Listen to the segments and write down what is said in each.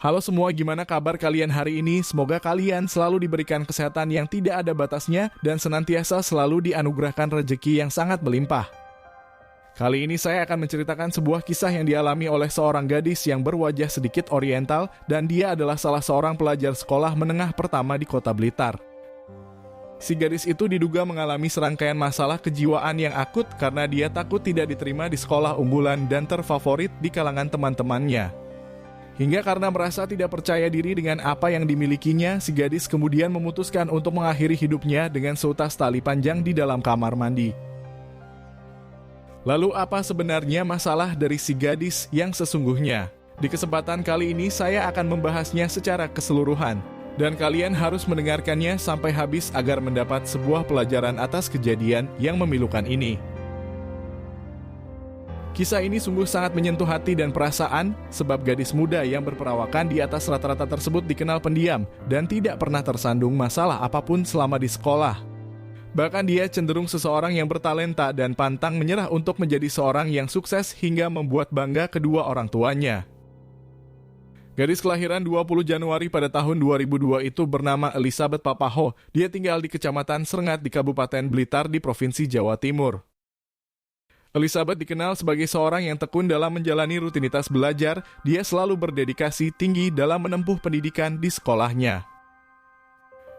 Halo semua, gimana kabar kalian hari ini? Semoga kalian selalu diberikan kesehatan yang tidak ada batasnya dan senantiasa selalu dianugerahkan rezeki yang sangat melimpah. Kali ini saya akan menceritakan sebuah kisah yang dialami oleh seorang gadis yang berwajah sedikit oriental dan dia adalah salah seorang pelajar sekolah menengah pertama di Kota Blitar. Si gadis itu diduga mengalami serangkaian masalah kejiwaan yang akut karena dia takut tidak diterima di sekolah unggulan dan terfavorit di kalangan teman-temannya. Hingga karena merasa tidak percaya diri dengan apa yang dimilikinya, si gadis kemudian memutuskan untuk mengakhiri hidupnya dengan seutas tali panjang di dalam kamar mandi. Lalu apa sebenarnya masalah dari si gadis yang sesungguhnya? Di kesempatan kali ini saya akan membahasnya secara keseluruhan. Dan kalian harus mendengarkannya sampai habis agar mendapat sebuah pelajaran atas kejadian yang memilukan ini. Kisah ini sungguh sangat menyentuh hati dan perasaan, sebab gadis muda yang berperawakan di atas rata-rata tersebut dikenal pendiam dan tidak pernah tersandung masalah apapun selama di sekolah. Bahkan dia cenderung seseorang yang bertalenta dan pantang menyerah untuk menjadi seorang yang sukses hingga membuat bangga kedua orang tuanya. Gadis kelahiran 20 Januari pada tahun 2002 itu bernama Elizabeth Papaho. Dia tinggal di Kecamatan Serengat di Kabupaten Blitar di Provinsi Jawa Timur. Elizabeth dikenal sebagai seorang yang tekun dalam menjalani rutinitas belajar. Dia selalu berdedikasi tinggi dalam menempuh pendidikan di sekolahnya.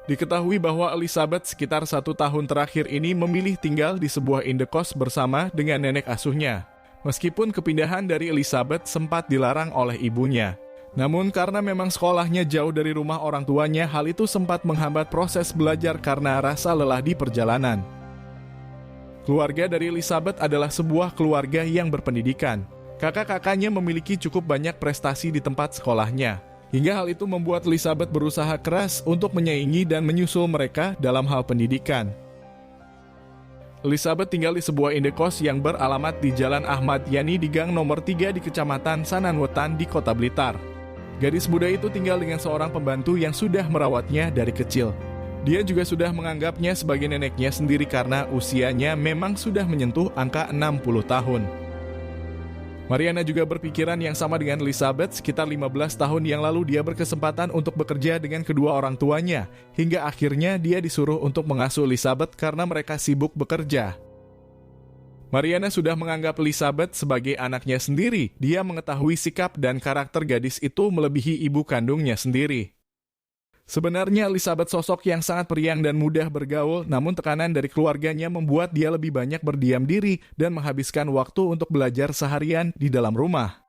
Diketahui bahwa Elizabeth sekitar 1 tahun terakhir ini memilih tinggal di sebuah indekos bersama dengan nenek asuhnya. Meskipun kepindahan dari Elizabeth sempat dilarang oleh ibunya. Namun karena memang sekolahnya jauh dari rumah orang tuanya, hal itu sempat menghambat proses belajar karena rasa lelah di perjalanan. Keluarga dari Elizabeth adalah sebuah keluarga yang berpendidikan. Kakak-kakaknya memiliki cukup banyak prestasi di tempat sekolahnya. Hingga hal itu membuat Elizabeth berusaha keras untuk menyaingi dan menyusul mereka dalam hal pendidikan. Elizabeth tinggal di sebuah indekos yang beralamat di Jalan Ahmad Yani di Gang nomor 3 di Kecamatan Sananwetan di Kota Blitar. Gadis muda itu tinggal dengan seorang pembantu yang sudah merawatnya dari kecil. Dia juga sudah menganggapnya sebagai neneknya sendiri karena usianya memang sudah menyentuh angka 60 tahun. Mariana juga berpikiran yang sama dengan Elizabeth. Sekitar 15 tahun yang lalu dia berkesempatan untuk bekerja dengan kedua orang tuanya. Hingga akhirnya dia disuruh untuk mengasuh Elizabeth karena mereka sibuk bekerja. Mariana sudah menganggap Elizabeth sebagai anaknya sendiri. Dia mengetahui sikap dan karakter gadis itu melebihi ibu kandungnya sendiri. Sebenarnya Elizabeth sosok yang sangat periang dan mudah bergaul, namun tekanan dari keluarganya membuat dia lebih banyak berdiam diri dan menghabiskan waktu untuk belajar seharian di dalam rumah.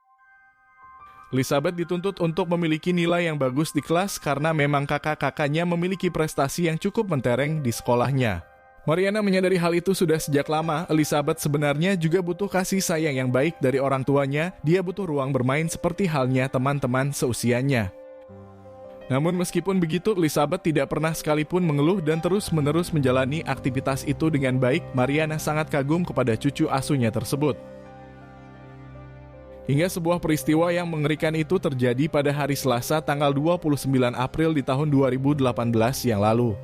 Elizabeth dituntut untuk memiliki nilai yang bagus di kelas karena memang kakak-kakaknya memiliki prestasi yang cukup mentereng di sekolahnya. Mariana menyadari hal itu sudah sejak lama. Elizabeth sebenarnya juga butuh kasih sayang yang baik dari orang tuanya. Dia butuh ruang bermain seperti halnya teman-teman seusianya. Namun meskipun begitu, Elizabeth tidak pernah sekalipun mengeluh dan terus-menerus menjalani aktivitas itu dengan baik. Mariana sangat kagum kepada cucu asuhnya tersebut. Hingga sebuah peristiwa yang mengerikan itu terjadi pada hari Selasa tanggal 29 April di tahun 2018 yang lalu.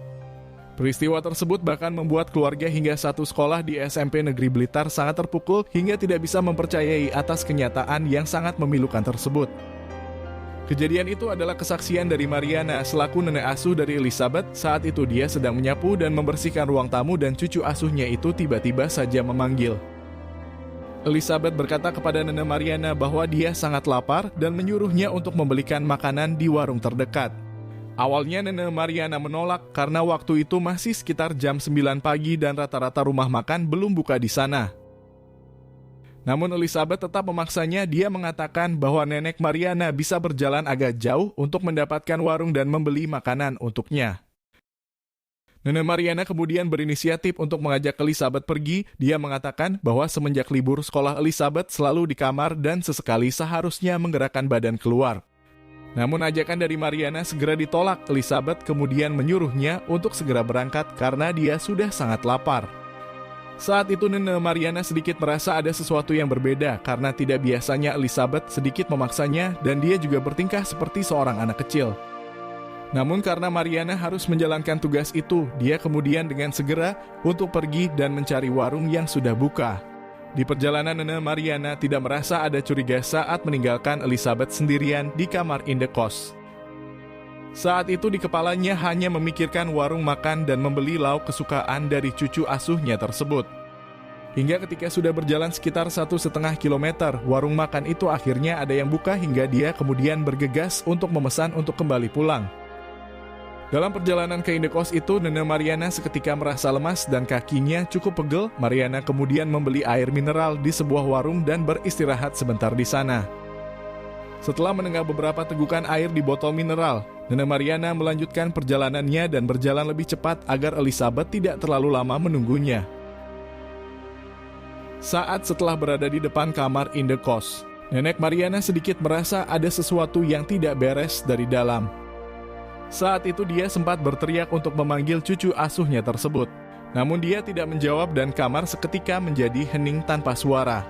Peristiwa tersebut bahkan membuat keluarga hingga satu sekolah di SMP Negeri Blitar sangat terpukul hingga tidak bisa mempercayai atas kenyataan yang sangat memilukan tersebut. Kejadian itu adalah kesaksian dari Mariana selaku nenek asuh dari Elizabeth. Saat itu dia sedang menyapu dan membersihkan ruang tamu dan cucu asuhnya itu tiba-tiba saja memanggil. Elizabeth berkata kepada nenek Mariana bahwa dia sangat lapar dan menyuruhnya untuk membelikan makanan di warung terdekat. Awalnya nenek Mariana menolak karena waktu itu masih sekitar jam 9 pagi dan rata-rata rumah makan belum buka di sana. Namun Elizabeth tetap memaksanya. Dia mengatakan bahwa nenek Mariana bisa berjalan agak jauh untuk mendapatkan warung dan membeli makanan untuknya. Nenek Mariana kemudian berinisiatif untuk mengajak Elizabeth pergi. Dia mengatakan bahwa semenjak libur sekolah Elizabeth selalu di kamar dan sesekali seharusnya menggerakkan badan keluar. Namun ajakan dari Mariana segera ditolak. Elizabeth kemudian menyuruhnya untuk segera berangkat karena dia sudah sangat lapar. Saat itu nenek Mariana sedikit merasa ada sesuatu yang berbeda karena tidak biasanya Elizabeth sedikit memaksanya dan dia juga bertingkah seperti seorang anak kecil. Namun karena Mariana harus menjalankan tugas itu, dia kemudian dengan segera untuk pergi dan mencari warung yang sudah buka. Di perjalanan, Nene Mariana tidak merasa ada curiga saat meninggalkan Elizabeth sendirian di kamar indekos. Saat itu di kepalanya hanya memikirkan warung makan dan membeli lauk kesukaan dari cucu asuhnya tersebut. Hingga ketika sudah berjalan sekitar 1,5 kilometer, warung makan itu akhirnya ada yang buka hingga dia kemudian bergegas untuk memesan untuk kembali pulang. Dalam perjalanan ke indekos itu, Nene Mariana seketika merasa lemas dan kakinya cukup pegel. Mariana kemudian membeli air mineral di sebuah warung dan beristirahat sebentar di sana. Setelah menenggak beberapa tegukan air di botol mineral, Nene Mariana melanjutkan perjalanannya dan berjalan lebih cepat agar Elizabeth tidak terlalu lama menunggunya. Saat setelah berada di depan kamar indekos, Nenek Mariana sedikit merasa ada sesuatu yang tidak beres dari dalam. Saat itu dia sempat berteriak untuk memanggil cucu asuhnya tersebut. Namun dia tidak menjawab dan kamar seketika menjadi hening tanpa suara.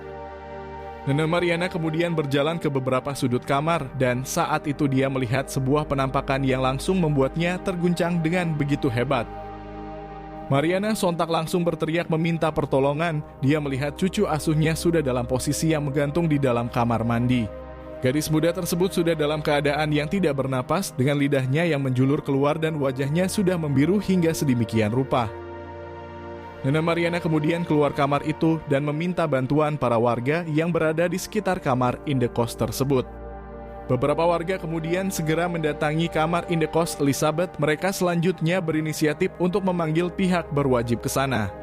Nene Mariana kemudian berjalan ke beberapa sudut kamar dan saat itu dia melihat sebuah penampakan yang langsung membuatnya terguncang dengan begitu hebat. Mariana sontak langsung berteriak meminta pertolongan. Dia melihat cucu asuhnya sudah dalam posisi yang menggantung di dalam kamar mandi. Gadis muda tersebut sudah dalam keadaan yang tidak bernapas dengan lidahnya yang menjulur keluar dan wajahnya sudah membiru hingga sedemikian rupa. Nene Mariana kemudian keluar kamar itu dan meminta bantuan para warga yang berada di sekitar kamar indekos tersebut. Beberapa warga kemudian segera mendatangi kamar indekos Elizabeth. Mereka selanjutnya berinisiatif untuk memanggil pihak berwajib ke sana.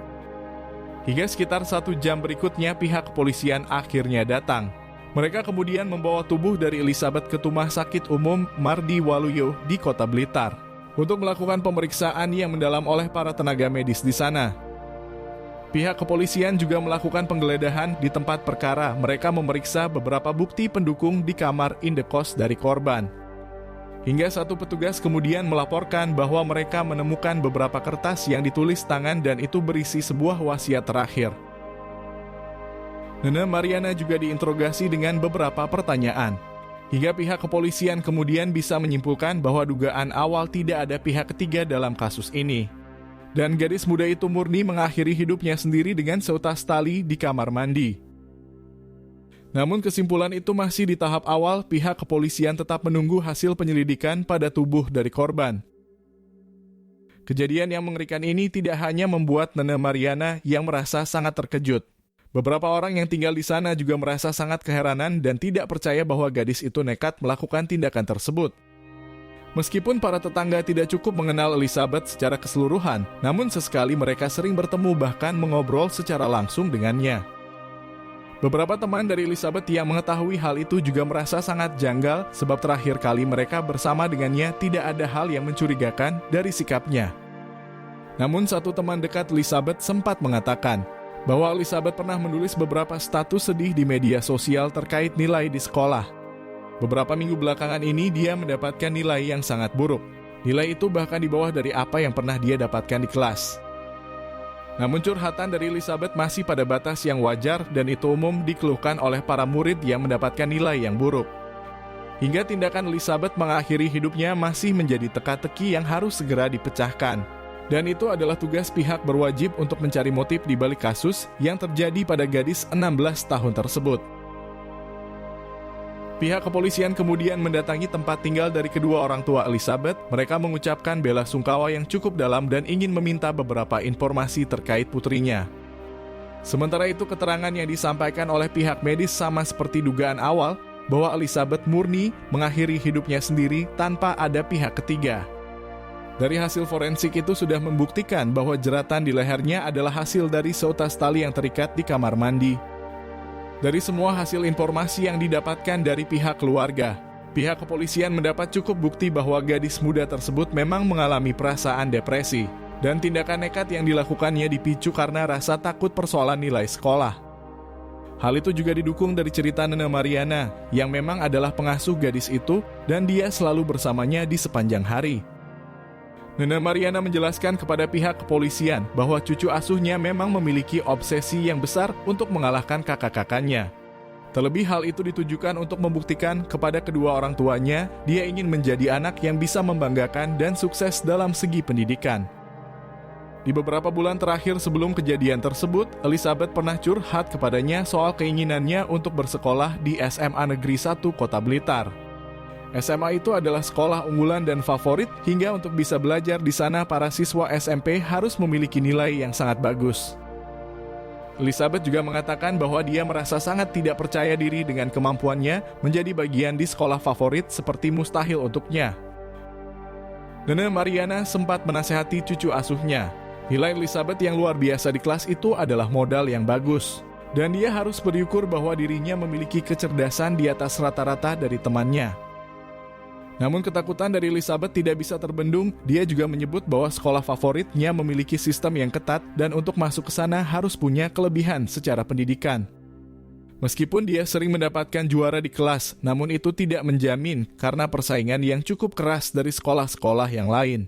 Hingga sekitar 1 jam berikutnya pihak kepolisian akhirnya datang. Mereka kemudian membawa tubuh dari Elizabeth ke Rumah Sakit Umum Mardi Waluyo di Kota Blitar untuk melakukan pemeriksaan yang mendalam oleh para tenaga medis di sana. Pihak kepolisian juga melakukan penggeledahan di tempat perkara. Mereka memeriksa beberapa bukti pendukung di kamar indekos dari korban. Hingga satu petugas kemudian melaporkan bahwa mereka menemukan beberapa kertas yang ditulis tangan dan itu berisi sebuah wasiat terakhir. Nene Mariana juga diinterogasi dengan beberapa pertanyaan. Hingga pihak kepolisian kemudian bisa menyimpulkan bahwa dugaan awal tidak ada pihak ketiga dalam kasus ini. Dan gadis muda itu murni mengakhiri hidupnya sendiri dengan seutas tali di kamar mandi. Namun kesimpulan itu masih di tahap awal. Pihak kepolisian tetap menunggu hasil penyelidikan pada tubuh dari korban. Kejadian yang mengerikan ini tidak hanya membuat Nene Mariana yang merasa sangat terkejut. Beberapa orang yang tinggal di sana juga merasa sangat keheranan dan tidak percaya bahwa gadis itu nekat melakukan tindakan tersebut. Meskipun para tetangga tidak cukup mengenal Elizabeth secara keseluruhan, namun sesekali mereka sering bertemu bahkan mengobrol secara langsung dengannya. Beberapa teman dari Elizabeth yang mengetahui hal itu juga merasa sangat janggal sebab terakhir kali mereka bersama dengannya tidak ada hal yang mencurigakan dari sikapnya. Namun satu teman dekat Elizabeth sempat mengatakan bahwa Elizabeth pernah menulis beberapa status sedih di media sosial terkait nilai di sekolah. Beberapa minggu belakangan ini dia mendapatkan nilai yang sangat buruk. Nilai itu bahkan di bawah dari apa yang pernah dia dapatkan di kelas. Namun curhatan dari Elizabeth masih pada batas yang wajar dan itu umum dikeluhkan oleh para murid yang mendapatkan nilai yang buruk. Hingga tindakan Elizabeth mengakhiri hidupnya masih menjadi teka-teki yang harus segera dipecahkan. Dan itu adalah tugas pihak berwajib untuk mencari motif di balik kasus yang terjadi pada gadis 16 tahun tersebut. Pihak kepolisian kemudian mendatangi tempat tinggal dari kedua orang tua Elizabeth. Mereka mengucapkan bela sungkawa yang cukup dalam dan ingin meminta beberapa informasi terkait putrinya. Sementara itu keterangan yang disampaikan oleh pihak medis sama seperti dugaan awal bahwa Elizabeth murni mengakhiri hidupnya sendiri tanpa ada pihak ketiga. Dari hasil forensik itu sudah membuktikan bahwa jeratan di lehernya adalah hasil dari seutas tali yang terikat di kamar mandi. Dari semua hasil informasi yang didapatkan dari pihak keluarga, pihak kepolisian mendapat cukup bukti bahwa gadis muda tersebut memang mengalami perasaan depresi, dan tindakan nekat yang dilakukannya dipicu karena rasa takut persoalan nilai sekolah. Hal itu juga didukung dari cerita Nene Mariana, yang memang adalah pengasuh gadis itu, dan dia selalu bersamanya di sepanjang hari. Nene Mariana menjelaskan kepada pihak kepolisian bahwa cucu asuhnya memang memiliki obsesi yang besar untuk mengalahkan kakak-kakaknya. Terlebih hal itu ditujukan untuk membuktikan kepada kedua orang tuanya dia ingin menjadi anak yang bisa membanggakan dan sukses dalam segi pendidikan. Di beberapa bulan terakhir sebelum kejadian tersebut, Elizabeth pernah curhat kepadanya soal keinginannya untuk bersekolah di SMA Negeri 1 Kota Blitar. SMA itu adalah sekolah unggulan dan favorit, hingga untuk bisa belajar di sana para siswa SMP harus memiliki nilai yang sangat bagus. Elizabeth juga mengatakan bahwa dia merasa sangat tidak percaya diri dengan kemampuannya menjadi bagian di sekolah favorit seperti mustahil untuknya. Nene Mariana sempat menasehati cucu asuhnya. Nilai Elizabeth yang luar biasa di kelas itu adalah modal yang bagus, dan dia harus bersyukur bahwa dirinya memiliki kecerdasan di atas rata-rata dari temannya. Namun ketakutan dari Elizabeth tidak bisa terbendung, dia juga menyebut bahwa sekolah favoritnya memiliki sistem yang ketat dan untuk masuk ke sana harus punya kelebihan secara pendidikan. Meskipun dia sering mendapatkan juara di kelas, namun itu tidak menjamin karena persaingan yang cukup keras dari sekolah-sekolah yang lain.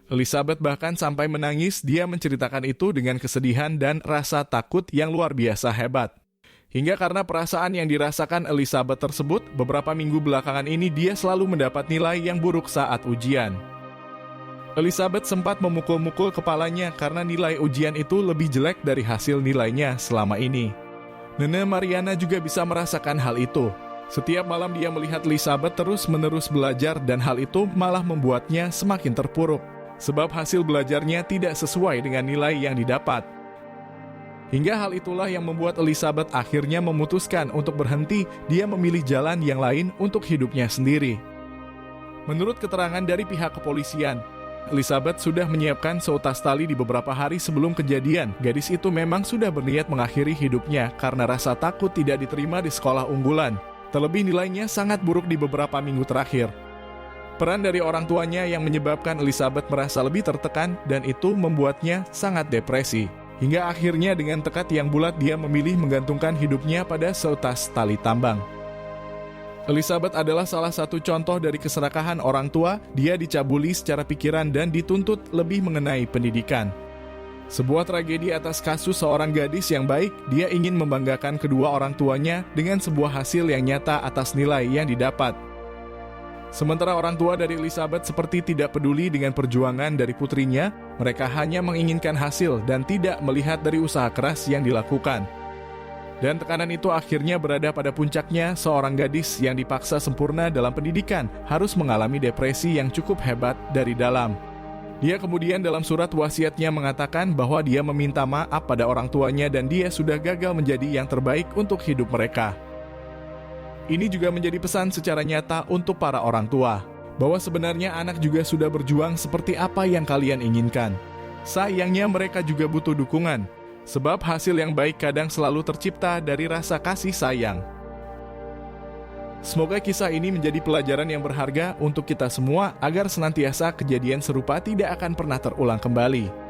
Elizabeth bahkan sampai menangis. Dia menceritakan itu dengan kesedihan dan rasa takut yang luar biasa hebat. Hingga karena perasaan yang dirasakan Elizabeth tersebut, beberapa minggu belakangan ini dia selalu mendapat nilai yang buruk saat ujian. Elizabeth sempat memukul-mukul kepalanya karena nilai ujian itu lebih jelek dari hasil nilainya selama ini. Nene Mariana juga bisa merasakan hal itu. Setiap malam dia melihat Elizabeth terus-menerus belajar dan hal itu malah membuatnya semakin terpuruk, sebab hasil belajarnya tidak sesuai dengan nilai yang didapat. Hingga hal itulah yang membuat Elizabeth akhirnya memutuskan untuk berhenti. Dia memilih jalan yang lain untuk hidupnya sendiri. Menurut keterangan dari pihak kepolisian, Elizabeth sudah menyiapkan seutas tali di beberapa hari sebelum kejadian. Gadis itu memang sudah berniat mengakhiri hidupnya karena rasa takut tidak diterima di sekolah unggulan. Terlebih nilainya sangat buruk di beberapa minggu terakhir. Peran dari orang tuanya yang menyebabkan Elizabeth merasa lebih tertekan dan itu membuatnya sangat depresi. Hingga akhirnya dengan tekad yang bulat dia memilih menggantungkan hidupnya pada seutas tali tambang. Elizabeth adalah salah satu contoh dari keserakahan orang tua. Dia dicabuli secara pikiran dan dituntut lebih mengenai pendidikan. Sebuah tragedi atas kasus seorang gadis yang baik. Dia ingin membanggakan kedua orang tuanya dengan sebuah hasil yang nyata atas nilai yang didapat. Sementara orang tua dari Elizabeth seperti tidak peduli dengan perjuangan dari putrinya. Mereka hanya menginginkan hasil dan tidak melihat dari usaha keras yang dilakukan. Dan tekanan itu akhirnya berada pada puncaknya. Seorang gadis yang dipaksa sempurna dalam pendidikan harus mengalami depresi yang cukup hebat dari dalam. Dia kemudian dalam surat wasiatnya mengatakan bahwa dia meminta maaf pada orang tuanya dan dia sudah gagal menjadi yang terbaik untuk hidup mereka. Ini juga menjadi pesan secara nyata untuk para orang tua, bahwa sebenarnya anak juga sudah berjuang seperti apa yang kalian inginkan. Sayangnya mereka juga butuh dukungan, sebab hasil yang baik kadang selalu tercipta dari rasa kasih sayang. Semoga kisah ini menjadi pelajaran yang berharga untuk kita semua agar senantiasa kejadian serupa tidak akan pernah terulang kembali.